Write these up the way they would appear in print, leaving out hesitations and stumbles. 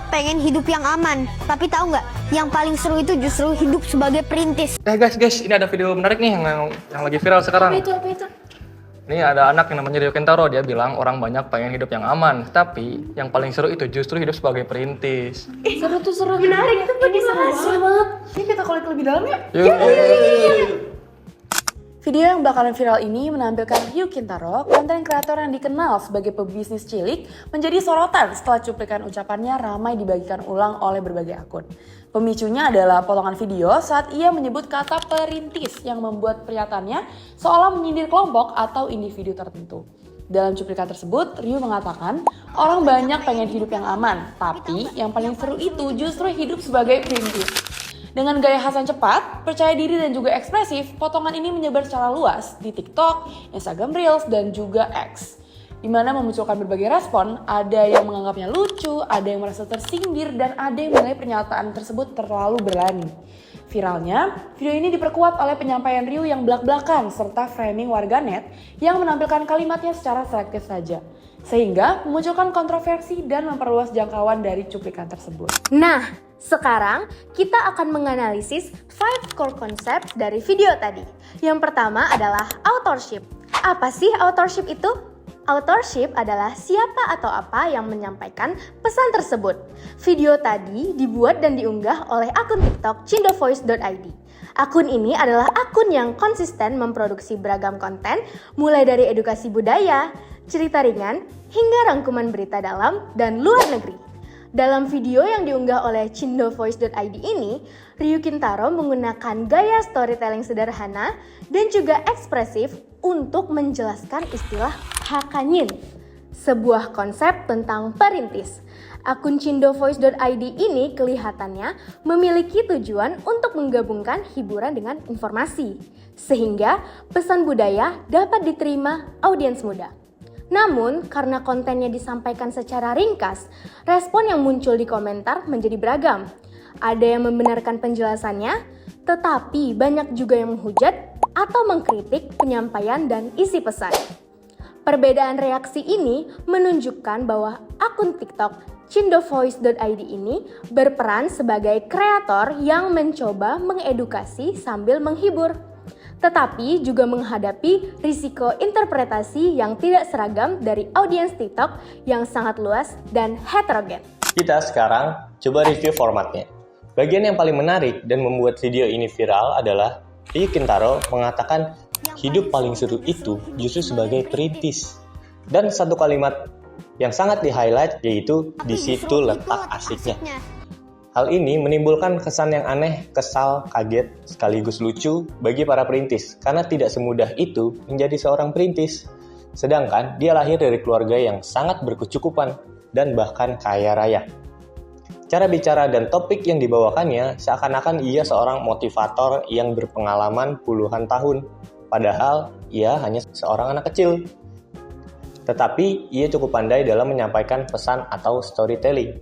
pengen hidup yang aman. Tapi tahu nggak, yang paling seru itu justru hidup sebagai perintis. Guys, ini ada video menarik nih yang lagi viral sekarang. Apa itu? Ini ada anak yang namanya Rio Kentaro, dia bilang orang banyak pengen hidup yang aman, tapi yang paling seru itu justru hidup sebagai perintis. Seru. Menarik itu seru banget. Ini kita kulik lebih dalam ya? Yuk. Video yang bakalan viral ini menampilkan Ryu Kintaro, konten kreator yang dikenal sebagai pebisnis cilik, menjadi sorotan setelah cuplikan ucapannya ramai dibagikan ulang oleh berbagai akun. Pemicunya adalah potongan video saat ia menyebut kata perintis yang membuat pernyataannya seolah menyindir kelompok atau individu tertentu. Dalam cuplikan tersebut, Ryu mengatakan, orang banyak pengen hidup yang aman, tapi yang paling seru itu justru hidup sebagai perintis. Dengan gaya khas yang cepat, percaya diri dan juga ekspresif, potongan ini menyebar secara luas di TikTok, Instagram Reels, dan juga X. Di mana memunculkan berbagai respon, ada yang menganggapnya lucu, ada yang merasa tersindir, dan ada yang menilai pernyataan tersebut terlalu berani. Viralnya, video ini diperkuat oleh penyampaian Ryu yang belak-belakan serta framing warganet yang menampilkan kalimatnya secara selektif saja. Sehingga memunculkan kontroversi dan memperluas jangkauan dari cuplikan tersebut. Nah, sekarang kita akan menganalisis 5 core concepts dari video tadi. Yang pertama adalah authorship. Apa sih authorship itu? Authorship adalah siapa atau apa yang menyampaikan pesan tersebut. Video tadi dibuat dan diunggah oleh akun TikTok cindovoice.id. Akun ini adalah akun yang konsisten memproduksi beragam konten, mulai dari edukasi budaya, cerita ringan, hingga rangkuman berita dalam dan luar negeri. Dalam video yang diunggah oleh cindovoice.id ini, Ryu Kintaro menggunakan gaya storytelling sederhana dan juga ekspresif untuk menjelaskan istilah hakanyin, sebuah konsep tentang perintis. Akun cindovoice.id ini kelihatannya memiliki tujuan untuk menggabungkan hiburan dengan informasi, sehingga pesan budaya dapat diterima audiens muda. Namun, karena kontennya disampaikan secara ringkas, respon yang muncul di komentar menjadi beragam. Ada yang membenarkan penjelasannya, tetapi banyak juga yang menghujat atau mengkritik penyampaian dan isi pesan. Perbedaan reaksi ini menunjukkan bahwa akun TikTok cindovoice.id ini berperan sebagai kreator yang mencoba mengedukasi sambil menghibur, tetapi juga menghadapi risiko interpretasi yang tidak seragam dari audiens TikTok yang sangat luas dan heterogen. Kita sekarang coba review formatnya. Bagian yang paling menarik dan membuat video ini viral adalah Ryu Kintaro mengatakan hidup paling seru itu justru sebagai perintis. Dan satu kalimat yang sangat di-highlight yaitu di situ letak asiknya. Hal ini menimbulkan kesan yang aneh, kesal, kaget, sekaligus lucu bagi para perintis karena tidak semudah itu menjadi seorang perintis. Sedangkan dia lahir dari keluarga yang sangat berkecukupan dan bahkan kaya raya. Cara bicara dan topik yang dibawakannya seakan-akan ia seorang motivator yang berpengalaman puluhan tahun, padahal ia hanya seorang anak kecil. Tetapi ia cukup pandai dalam menyampaikan pesan atau storytelling.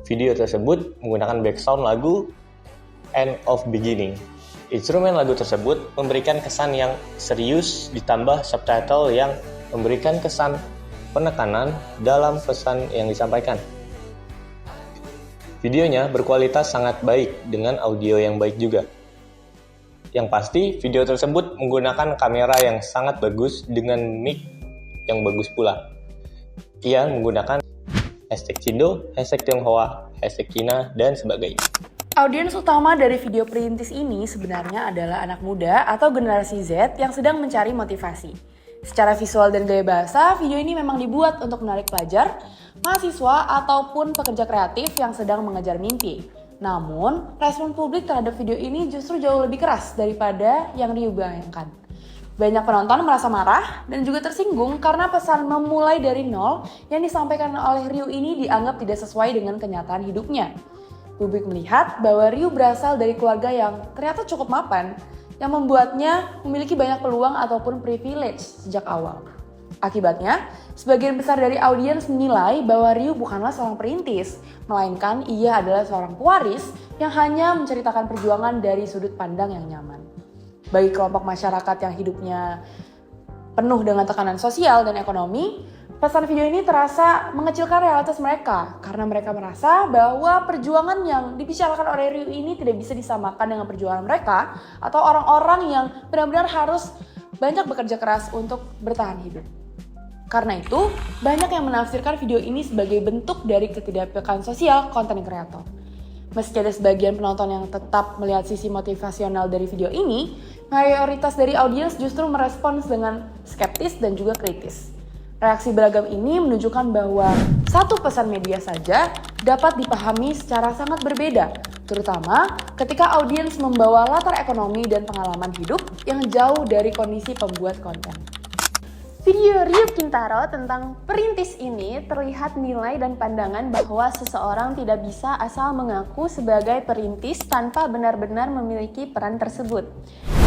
Video tersebut menggunakan background lagu End of Beginning. Instrumen lagu tersebut memberikan kesan yang serius ditambah subtitle yang memberikan kesan penekanan dalam pesan yang disampaikan. Videonya berkualitas sangat baik dengan audio yang baik juga. Yang pasti video tersebut menggunakan kamera yang sangat bagus dengan mic yang bagus pula. Ia menggunakan #Cindo, #Tionghoa, #Cina, dan sebagainya. Audiens utama dari video perintis ini sebenarnya adalah anak muda atau generasi Z yang sedang mencari motivasi. Secara visual dan gaya bahasa, video ini memang dibuat untuk menarik pelajar, mahasiswa, ataupun pekerja kreatif yang sedang mengejar mimpi. Namun, respon publik terhadap video ini justru jauh lebih keras daripada yang Ryu bayangkan. Banyak penonton merasa marah dan juga tersinggung karena pesan memulai dari nol yang disampaikan oleh Ryu ini dianggap tidak sesuai dengan kenyataan hidupnya. Publik melihat bahwa Ryu berasal dari keluarga yang ternyata cukup mapan, yang membuatnya memiliki banyak peluang ataupun privilege sejak awal. Akibatnya, sebagian besar dari audiens menilai bahwa Ryu bukanlah seorang perintis, melainkan ia adalah seorang pewaris yang hanya menceritakan perjuangan dari sudut pandang yang nyaman. Bagi kelompok masyarakat yang hidupnya penuh dengan tekanan sosial dan ekonomi, pesan video ini terasa mengecilkan realitas mereka karena mereka merasa bahwa perjuangan yang dibicarakan oleh Ryu ini tidak bisa disamakan dengan perjuangan mereka atau orang-orang yang benar-benar harus banyak bekerja keras untuk bertahan hidup. Karena itu, banyak yang menafsirkan video ini sebagai bentuk dari ketidakpekaan sosial konten kreator. Meski ada sebagian penonton yang tetap melihat sisi motivasional dari video ini, mayoritas dari audiens justru merespons dengan skeptis dan juga kritis. Reaksi beragam ini menunjukkan bahwa satu pesan media saja dapat dipahami secara sangat berbeda, terutama ketika audiens membawa latar ekonomi dan pengalaman hidup yang jauh dari kondisi pembuat konten. Video Ryu Kintaro tentang perintis ini terlihat nilai dan pandangan bahwa seseorang tidak bisa asal mengaku sebagai perintis tanpa benar-benar memiliki peran tersebut.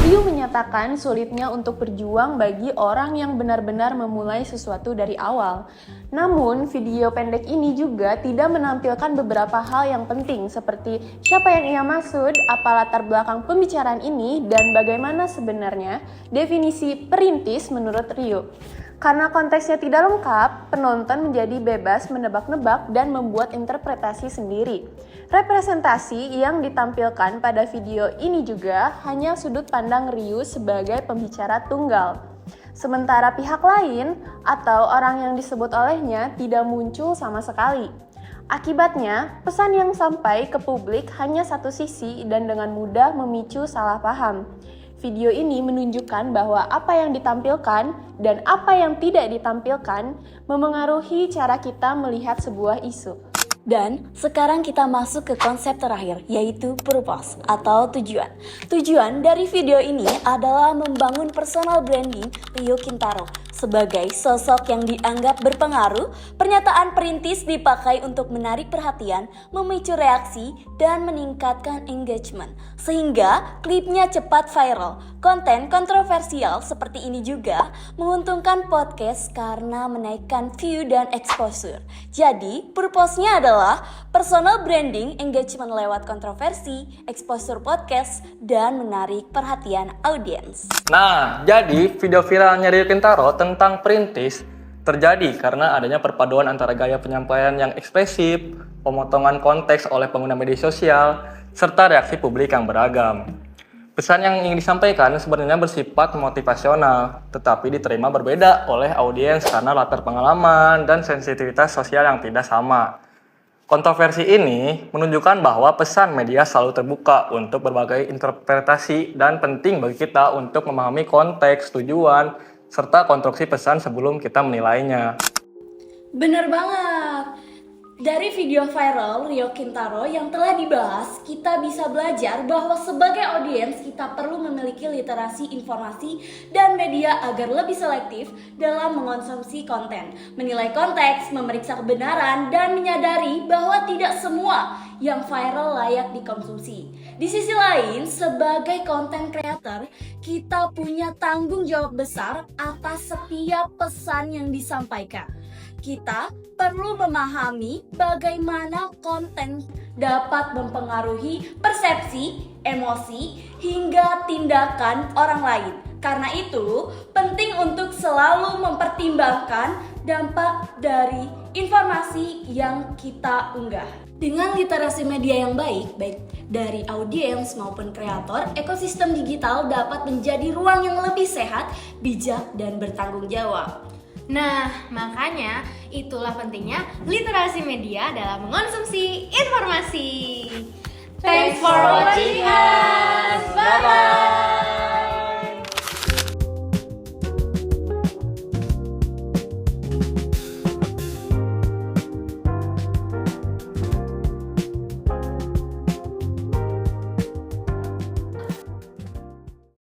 Ryu menyatakan sulitnya untuk berjuang bagi orang yang benar-benar memulai sesuatu dari awal. Namun, video pendek ini juga tidak menampilkan beberapa hal yang penting seperti siapa yang ia maksud, apa latar belakang pembicaraan ini, dan bagaimana sebenarnya definisi perintis menurut Ryu. Karena konteksnya tidak lengkap, penonton menjadi bebas menebak-nebak dan membuat interpretasi sendiri. Representasi yang ditampilkan pada video ini juga hanya sudut pandang Ryu sebagai pembicara tunggal. Sementara pihak lain atau orang yang disebut olehnya tidak muncul sama sekali. Akibatnya, pesan yang sampai ke publik hanya satu sisi dan dengan mudah memicu salah paham. Video ini menunjukkan bahwa apa yang ditampilkan dan apa yang tidak ditampilkan memengaruhi cara kita melihat sebuah isu. Dan sekarang kita masuk ke konsep terakhir, yaitu purpose atau tujuan. Tujuan dari video ini adalah membangun personal branding Ryu Kintaro. Sebagai sosok yang dianggap berpengaruh, pernyataan perintis dipakai untuk menarik perhatian, memicu reaksi, dan meningkatkan engagement. Sehingga klipnya cepat viral. Konten kontroversial seperti ini juga menguntungkan podcast karena menaikkan view dan exposure. Jadi, purpose-nya adalah personal branding, engagement lewat kontroversi, exposure podcast, dan menarik perhatian audiens. Nah, jadi video viralnya Ryu Kintaro tentang perintis terjadi karena adanya perpaduan antara gaya penyampaian yang ekspresif, pemotongan konteks oleh pengguna media sosial, serta reaksi publik yang beragam. Pesan yang ingin disampaikan sebenarnya bersifat motivasional, tetapi diterima berbeda oleh audiens karena latar pengalaman dan sensitivitas sosial yang tidak sama. Kontroversi ini menunjukkan bahwa pesan media selalu terbuka untuk berbagai interpretasi dan penting bagi kita untuk memahami konteks, tujuan, serta konstruksi pesan sebelum kita menilainya. Bener banget! Dari video viral Ryu Kintaro yang telah dibahas, kita bisa belajar bahwa sebagai audiens kita perlu memiliki literasi informasi dan media agar lebih selektif dalam mengonsumsi konten, menilai konteks, memeriksa kebenaran, dan menyadari bahwa tidak semua yang viral layak dikonsumsi. Di sisi lain, sebagai content creator, kita punya tanggung jawab besar atas setiap pesan yang disampaikan. Kita perlu memahami bagaimana konten dapat mempengaruhi persepsi, emosi, hingga tindakan orang lain. Karena itu, penting untuk selalu mempertimbangkan dampak dari informasi yang kita unggah. Dengan literasi media yang baik dari audiens maupun kreator, ekosistem digital dapat menjadi ruang yang lebih sehat, bijak, dan bertanggung jawab. Nah, makanya itulah pentingnya literasi media dalam mengonsumsi informasi. Thanks for watching.